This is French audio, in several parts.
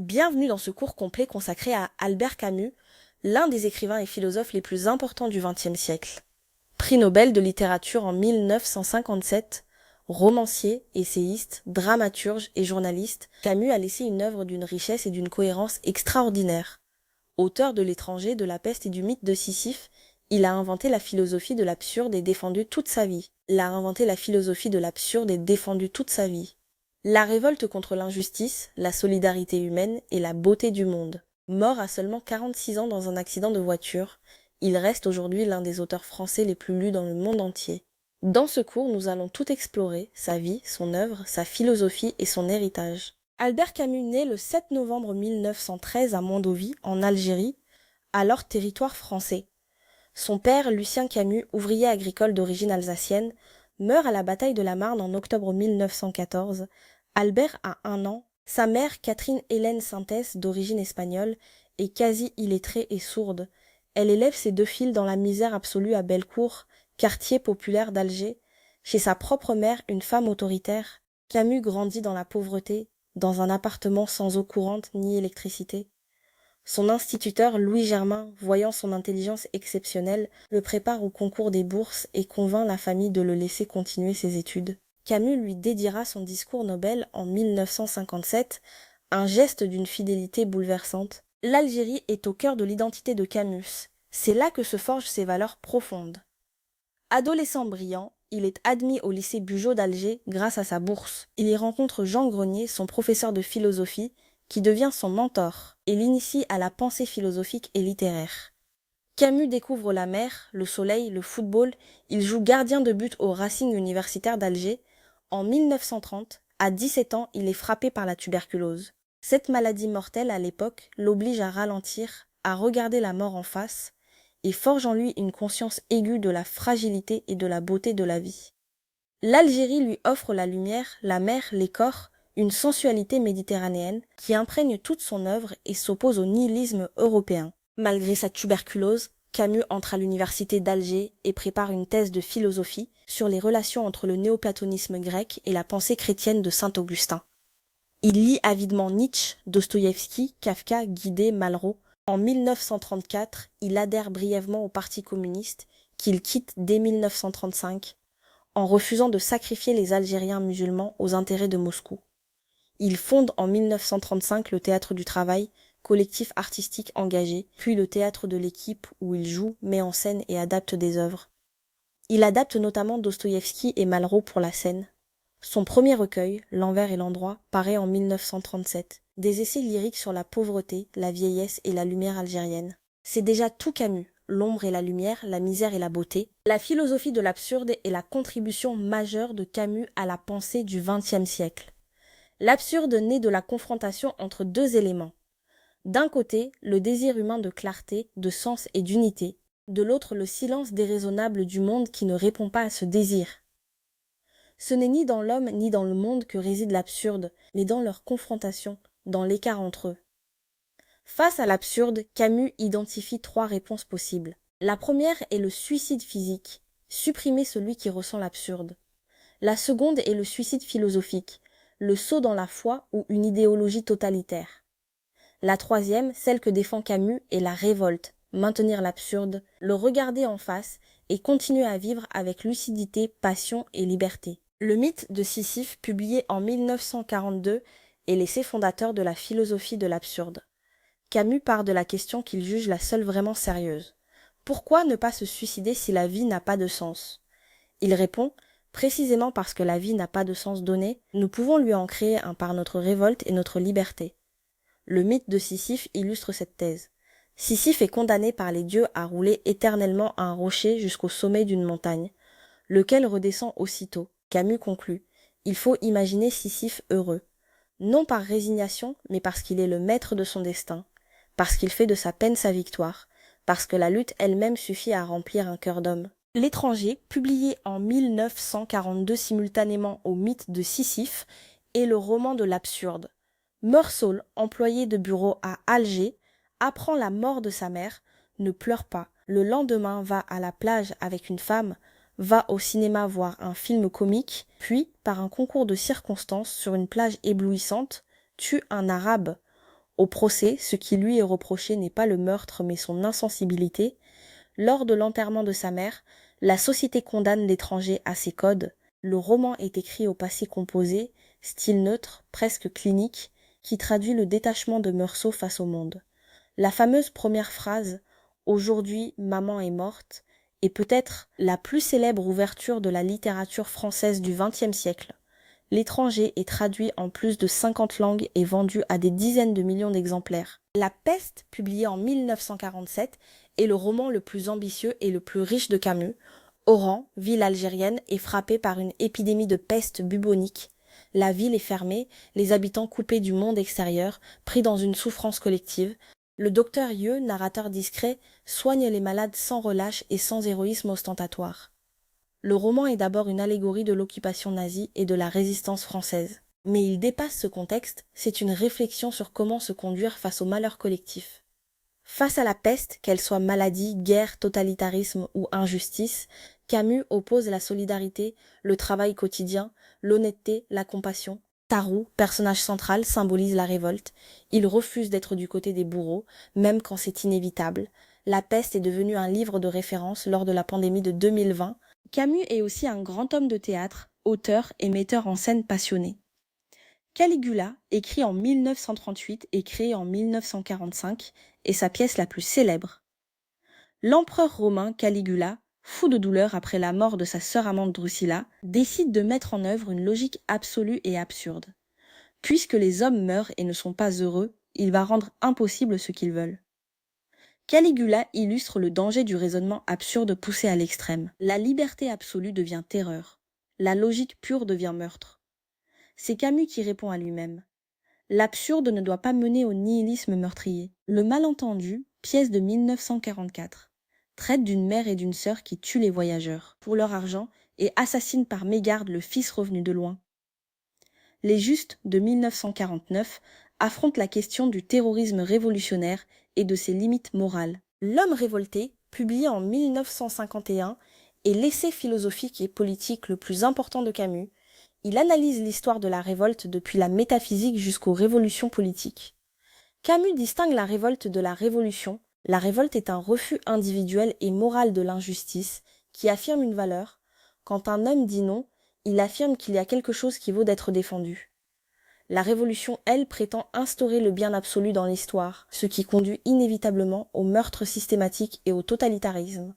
Bienvenue dans ce cours complet consacré à Albert Camus, l'un des écrivains et philosophes les plus importants du XXe siècle. Prix Nobel de littérature en 1957, romancier, essayiste, dramaturge et journaliste, Camus a laissé une œuvre d'une richesse et d'une cohérence extraordinaires. Auteur de L'étranger, de la peste et du mythe de Sisyphe, il a inventé la philosophie de l'absurde et défendu toute sa vie. La révolte contre l'injustice, la solidarité humaine et la beauté du monde. Mort à seulement 46 ans dans un accident de voiture, il reste aujourd'hui l'un des auteurs français les plus lus dans le monde entier. Dans ce cours, nous allons tout explorer, sa vie, son œuvre, sa philosophie et son héritage. Albert Camus naît le 7 novembre 1913 à Mondovi, en Algérie, alors territoire français. Son père, Lucien Camus, ouvrier agricole d'origine alsacienne, meurt à la bataille de la Marne en octobre 1914. Albert a 1 an. Sa mère, Catherine Hélène Sintès, d'origine espagnole, est quasi illettrée et sourde. Elle élève ses 2 filles dans la misère absolue à Bellecour, quartier populaire d'Alger. Chez sa propre mère, une femme autoritaire, Camus grandit dans la pauvreté, dans un appartement sans eau courante ni électricité. Son instituteur, Louis Germain, voyant son intelligence exceptionnelle, le prépare au concours des bourses et convainc la famille de le laisser continuer ses études. Camus lui dédiera son discours Nobel en 1957, un geste d'une fidélité bouleversante. L'Algérie est au cœur de l'identité de Camus. C'est là que se forgent ses valeurs profondes. Adolescent brillant, il est admis au lycée Bugeaud d'Alger grâce à sa bourse. Il y rencontre Jean Grenier, son professeur de philosophie, qui devient son mentor et l'initie à la pensée philosophique et littéraire. Camus découvre la mer, le soleil, le football. Il joue gardien de but au Racing universitaire d'Alger. En 1930, à 17 ans, il est frappé par la tuberculose. Cette maladie mortelle à l'époque l'oblige à ralentir, à regarder la mort en face, et forge en lui une conscience aiguë de la fragilité et de la beauté de la vie. L'Algérie lui offre la lumière, la mer, les corps, une sensualité méditerranéenne qui imprègne toute son œuvre et s'oppose au nihilisme européen. Malgré sa tuberculose, Camus entre à l'université d'Alger et prépare une thèse de philosophie sur les relations entre le néoplatonisme grec et la pensée chrétienne de saint Augustin. Il lit avidement Nietzsche, Dostoïevski, Kafka, Guidé, Malraux. En 1934, il adhère brièvement au Parti communiste, qu'il quitte dès 1935, en refusant de sacrifier les Algériens musulmans aux intérêts de Moscou. Il fonde en 1935 le Théâtre du Travail, collectif artistique engagé, puis le Théâtre de l'Équipe où il joue, met en scène et adapte des œuvres. Il adapte notamment Dostoïevski et Malraux pour la scène. Son premier recueil, L'envers et l'endroit, paraît en 1937. Des essais lyriques sur la pauvreté, la vieillesse et la lumière algérienne. C'est déjà tout Camus, l'ombre et la lumière, la misère et la beauté. La philosophie de l'absurde est la contribution majeure de Camus à la pensée du XXe siècle. L'absurde naît de la confrontation entre 2 éléments. D'un côté, le désir humain de clarté, de sens et d'unité. De l'autre, le silence déraisonnable du monde qui ne répond pas à ce désir. Ce n'est ni dans l'homme ni dans le monde que réside l'absurde, mais dans leur confrontation, dans l'écart entre eux. Face à l'absurde, Camus identifie 3 réponses possibles. La première est le suicide physique, supprimer celui qui ressent l'absurde. La seconde est le suicide philosophique, le saut dans la foi ou une idéologie totalitaire. La troisième, celle que défend Camus, est la révolte, maintenir l'absurde, le regarder en face et continuer à vivre avec lucidité, passion et liberté. Le mythe de Sisyphe, publié en 1942, est l'essai fondateur de la philosophie de l'absurde. Camus part de la question qu'il juge la seule vraiment sérieuse. Pourquoi ne pas se suicider si la vie n'a pas de sens ? Il répond, précisément parce que la vie n'a pas de sens donné, nous pouvons lui en créer un par notre révolte et notre liberté. Le mythe de Sisyphe illustre cette thèse. Sisyphe est condamné par les dieux à rouler éternellement un rocher jusqu'au sommet d'une montagne, lequel redescend aussitôt. Camus conclut, il faut imaginer Sisyphe heureux, non par résignation, mais parce qu'il est le maître de son destin, parce qu'il fait de sa peine sa victoire, parce que la lutte elle-même suffit à remplir un cœur d'homme. L'étranger, publié en 1942 simultanément au mythe de Sisyphe, est le roman de l'absurde. Meursault, employé de bureau à Alger, apprend la mort de sa mère, ne pleure pas. Le lendemain va à la plage avec une femme, va au cinéma voir un film comique, puis, par un concours de circonstances sur une plage éblouissante, tue un arabe. Au procès, ce qui lui est reproché n'est pas le meurtre mais son insensibilité. Lors de l'enterrement de sa mère, la société condamne l'étranger à ses codes. Le roman est écrit au passé composé, style neutre, presque clinique, qui traduit le détachement de Meursault face au monde. La fameuse première phrase « Aujourd'hui, maman est morte » est peut-être la plus célèbre ouverture de la littérature française du XXe siècle. L'étranger est traduit en plus de 50 langues et vendu à des dizaines de millions d'exemplaires. La Peste, publié en 1947, est le roman le plus ambitieux et le plus riche de Camus. Oran, ville algérienne, est frappée par une épidémie de peste bubonique. La ville est fermée, les habitants coupés du monde extérieur, pris dans une souffrance collective. Le docteur Yeux, narrateur discret, soigne les malades sans relâche et sans héroïsme ostentatoire. Le roman est d'abord une allégorie de l'occupation nazie et de la résistance française. Mais il dépasse ce contexte, c'est une réflexion sur comment se conduire face au malheur collectif. Face à la peste, qu'elle soit maladie, guerre, totalitarisme ou injustice, Camus oppose la solidarité, le travail quotidien, l'honnêteté, la compassion. Tarou, personnage central, symbolise la révolte. Il refuse d'être du côté des bourreaux, même quand c'est inévitable. La peste est devenue un livre de référence lors de la pandémie de 2020. Camus est aussi un grand homme de théâtre, auteur et metteur en scène passionné. Caligula, écrit en 1938 et créé en 1945, est sa pièce la plus célèbre. L'empereur romain Caligula, fou de douleur après la mort de sa sœur amante Drusilla, décide de mettre en œuvre une logique absolue et absurde. Puisque les hommes meurent et ne sont pas heureux, il va rendre impossible ce qu'ils veulent. Caligula illustre le danger du raisonnement absurde poussé à l'extrême. La liberté absolue devient terreur. La logique pure devient meurtre. C'est Camus qui répond à lui-même. L'absurde ne doit pas mener au nihilisme meurtrier. Le malentendu, pièce de 1944, traite d'une mère et d'une sœur qui tuent les voyageurs pour leur argent et assassinent par mégarde le fils revenu de loin. Les Justes de 1949 affrontent la question du terrorisme révolutionnaire et de ses limites morales. L'homme révolté, publié en 1951, est l'essai philosophique et politique le plus important de Camus. Il analyse l'histoire de la révolte depuis la métaphysique jusqu'aux révolutions politiques. Camus distingue la révolte de la révolution. La révolte est un refus individuel et moral de l'injustice qui affirme une valeur. Quand un homme dit non, il affirme qu'il y a quelque chose qui vaut d'être défendu. La révolution, elle, prétend instaurer le bien absolu dans l'histoire, ce qui conduit inévitablement au meurtre systématique et au totalitarisme.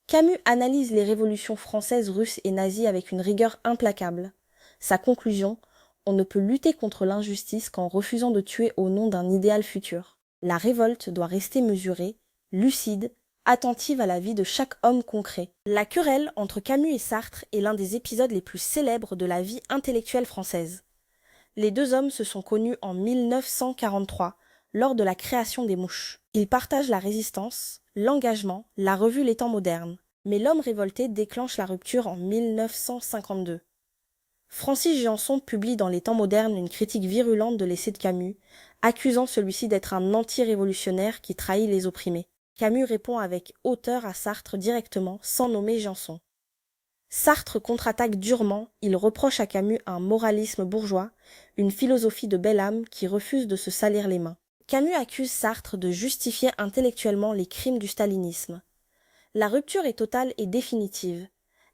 Camus analyse les révolutions françaises, russes et nazies avec une rigueur implacable. Sa conclusion, on ne peut lutter contre l'injustice qu'en refusant de tuer au nom d'un idéal futur. La révolte doit rester mesurée, lucide, attentive à la vie de chaque homme concret. La querelle entre Camus et Sartre est l'un des épisodes les plus célèbres de la vie intellectuelle française. Les deux hommes se sont connus en 1943, lors de la création des Mouches. Ils partagent la résistance, l'engagement, la revue Les Temps modernes. Mais l'homme révolté déclenche la rupture en 1952. Francis Janson publie dans Les Temps modernes une critique virulente de l'essai de Camus, accusant celui-ci d'être un anti-révolutionnaire qui trahit les opprimés. Camus répond avec hauteur à Sartre directement, sans nommer Janson. Sartre contre-attaque durement, il reproche à Camus un moralisme bourgeois, une philosophie de belle âme qui refuse de se salir les mains. Camus accuse Sartre de justifier intellectuellement les crimes du stalinisme. La rupture est totale et définitive.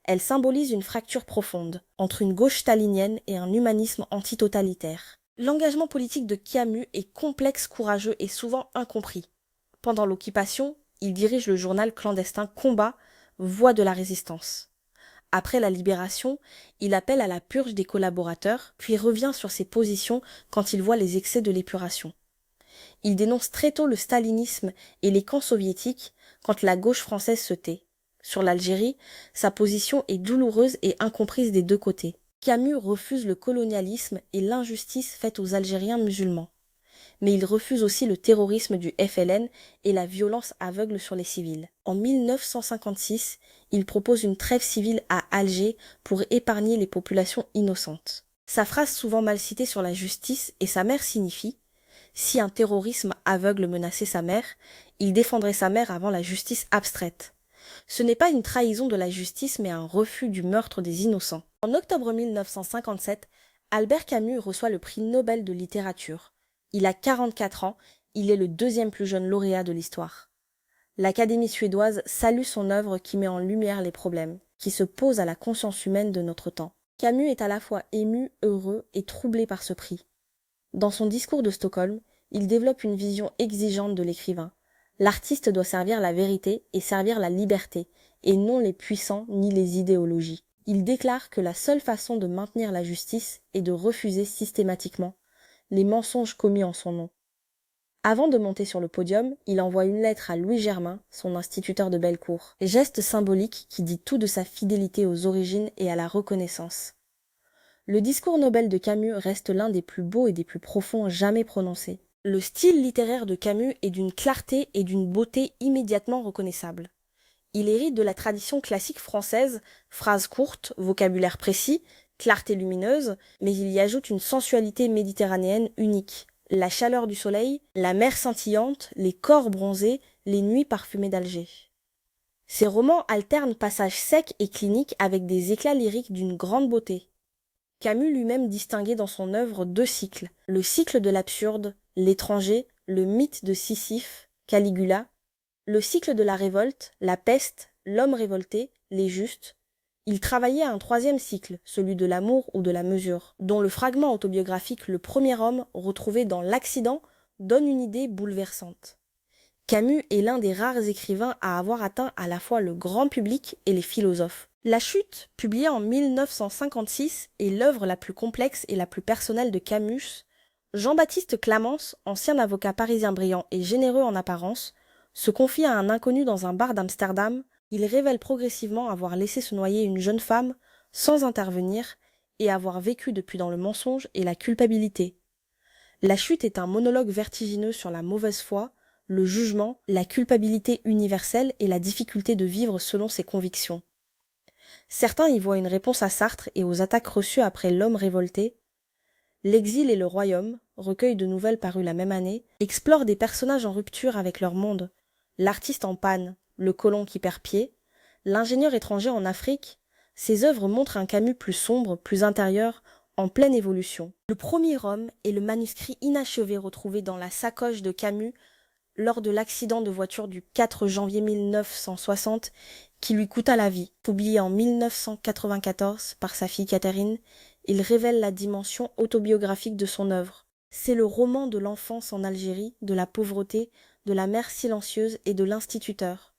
Elle symbolise une fracture profonde entre une gauche stalinienne et un humanisme antitotalitaire. L'engagement politique de Camus est complexe, courageux et souvent incompris. Pendant l'occupation, il dirige le journal clandestin Combat, Voix de la résistance. Après la libération, il appelle à la purge des collaborateurs, puis revient sur ses positions quand il voit les excès de l'épuration. Il dénonce très tôt le stalinisme et les camps soviétiques quand la gauche française se tait. Sur l'Algérie, sa position est douloureuse et incomprise des deux côtés. Camus refuse le colonialisme et l'injustice faite aux Algériens musulmans. Mais il refuse aussi le terrorisme du FLN et la violence aveugle sur les civils. En 1956, il propose une trêve civile à Alger pour épargner les populations innocentes. Sa phrase souvent mal citée sur la justice et sa mère signifie « Si un terrorisme aveugle menaçait sa mère, il défendrait sa mère avant la justice abstraite ». Ce n'est pas une trahison de la justice mais un refus du meurtre des innocents. En octobre 1957, Albert Camus reçoit le prix Nobel de littérature. Il a 44 ans, il est le deuxième plus jeune lauréat de l'histoire. L'Académie suédoise salue son œuvre qui met en lumière les problèmes, qui se posent à la conscience humaine de notre temps. Camus est à la fois ému, heureux et troublé par ce prix. Dans son discours de Stockholm, il développe une vision exigeante de l'écrivain. L'artiste doit servir la vérité et servir la liberté, et non les puissants ni les idéologies. Il déclare que la seule façon de maintenir la justice est de refuser systématiquement les mensonges commis en son nom. Avant de monter sur le podium, il envoie une lettre à Louis Germain, son instituteur de Bellecour. Geste symbolique qui dit tout de sa fidélité aux origines et à la reconnaissance. Le discours Nobel de Camus reste l'un des plus beaux et des plus profonds jamais prononcés. Le style littéraire de Camus est d'une clarté et d'une beauté immédiatement reconnaissables. Il hérite de la tradition classique française, phrases courtes, vocabulaire précis, clarté lumineuse, mais il y ajoute une sensualité méditerranéenne unique. La chaleur du soleil, la mer scintillante, les corps bronzés, les nuits parfumées d'Alger. Ses romans alternent passages secs et cliniques avec des éclats lyriques d'une grande beauté. Camus lui-même distinguait dans son œuvre 2 cycles, le cycle de l'absurde, l'étranger, le mythe de Sisyphe, Caligula, le cycle de la révolte, la peste, l'homme révolté, les justes. Il travaillait à un 3e cycle, celui de l'amour ou de la mesure, dont le fragment autobiographique Le premier homme, retrouvé dans L'Accident, donne une idée bouleversante. Camus est l'un des rares écrivains à avoir atteint à la fois le grand public et les philosophes. La Chute, publiée en 1956, est l'œuvre la plus complexe et la plus personnelle de Camus. Jean-Baptiste Clamence, ancien avocat parisien brillant et généreux en apparence, se confie à un inconnu dans un bar d'Amsterdam. Il révèle progressivement avoir laissé se noyer une jeune femme sans intervenir et avoir vécu depuis dans le mensonge et la culpabilité. La Chute est un monologue vertigineux sur la mauvaise foi, le jugement, la culpabilité universelle et la difficulté de vivre selon ses convictions. Certains y voient une réponse à Sartre et aux attaques reçues après L'homme révolté. L'exil et le royaume, recueil de nouvelles paru la même année, explore des personnages en rupture avec leur monde, l'artiste en panne, le colon qui perd pied, l'ingénieur étranger en Afrique. Ces œuvres montrent un Camus plus sombre, plus intérieur, en pleine évolution. Le premier homme est le manuscrit inachevé retrouvé dans la sacoche de Camus lors de l'accident de voiture du 4 janvier 1960 qui lui coûta la vie. Publié en 1994 par sa fille Catherine, il révèle la dimension autobiographique de son œuvre. C'est le roman de l'enfance en Algérie, de la pauvreté, de la mère silencieuse et de l'instituteur.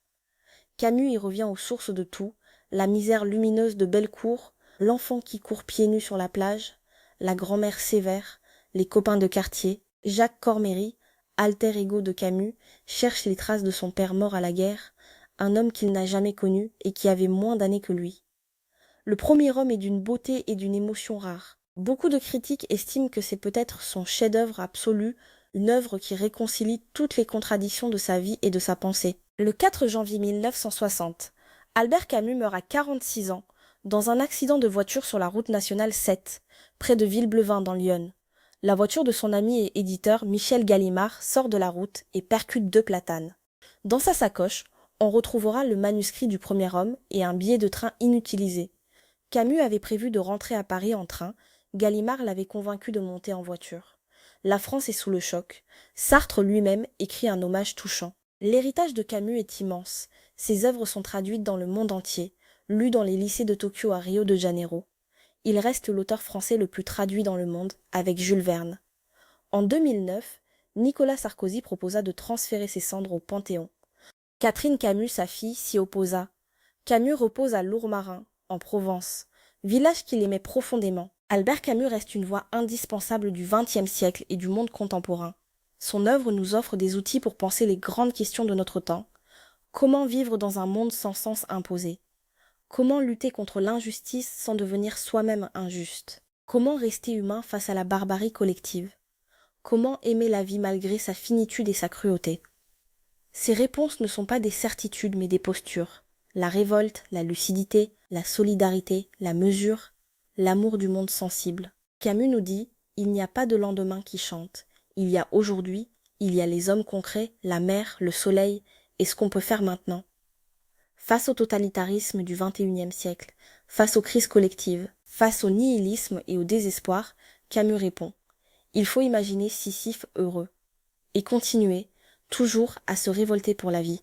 Camus y revient aux sources de tout, la misère lumineuse de Bellecour, l'enfant qui court pieds nus sur la plage, la grand-mère sévère, les copains de quartier. Jacques Corméry, alter ego de Camus, cherche les traces de son père mort à la guerre, un homme qu'il n'a jamais connu et qui avait moins d'années que lui. Le premier homme est d'une beauté et d'une émotion rare. Beaucoup de critiques estiment que c'est peut-être son chef-d'œuvre absolu, une œuvre qui réconcilie toutes les contradictions de sa vie et de sa pensée. Le 4 janvier 1960, Albert Camus meurt à 46 ans, dans un accident de voiture sur la route nationale 7, près de Villeblevin dans l'Yonne. La voiture de son ami et éditeur Michel Gallimard sort de la route et percute 2 platanes. Dans sa sacoche, on retrouvera le manuscrit du premier homme et un billet de train inutilisé. Camus avait prévu de rentrer à Paris en train, Gallimard l'avait convaincu de monter en voiture. La France est sous le choc. Sartre lui-même écrit un hommage touchant. L'héritage de Camus est immense. Ses œuvres sont traduites dans le monde entier, lues dans les lycées de Tokyo à Rio de Janeiro. Il reste l'auteur français le plus traduit dans le monde, avec Jules Verne. En 2009, Nicolas Sarkozy proposa de transférer ses cendres au Panthéon. Catherine Camus, sa fille, s'y opposa. Camus repose à Lourmarin, en Provence, village qu'il aimait profondément. Albert Camus reste une voix indispensable du XXe siècle et du monde contemporain. Son œuvre nous offre des outils pour penser les grandes questions de notre temps. Comment vivre dans un monde sans sens imposé ? Comment lutter contre l'injustice sans devenir soi-même injuste ? Comment rester humain face à la barbarie collective ? Comment aimer la vie malgré sa finitude et sa cruauté ? Ces réponses ne sont pas des certitudes mais des postures. La révolte, la lucidité, la solidarité, la mesure, l'amour du monde sensible. Camus nous dit « Il n'y a pas de lendemain qui chante. Il y a aujourd'hui, il y a les hommes concrets, la mer, le soleil et ce qu'on peut faire maintenant. » Face au totalitarisme du XXIe siècle, face aux crises collectives, face au nihilisme et au désespoir, Camus répond. Il faut imaginer Sisyphe heureux et continuer, toujours à se révolter pour la vie.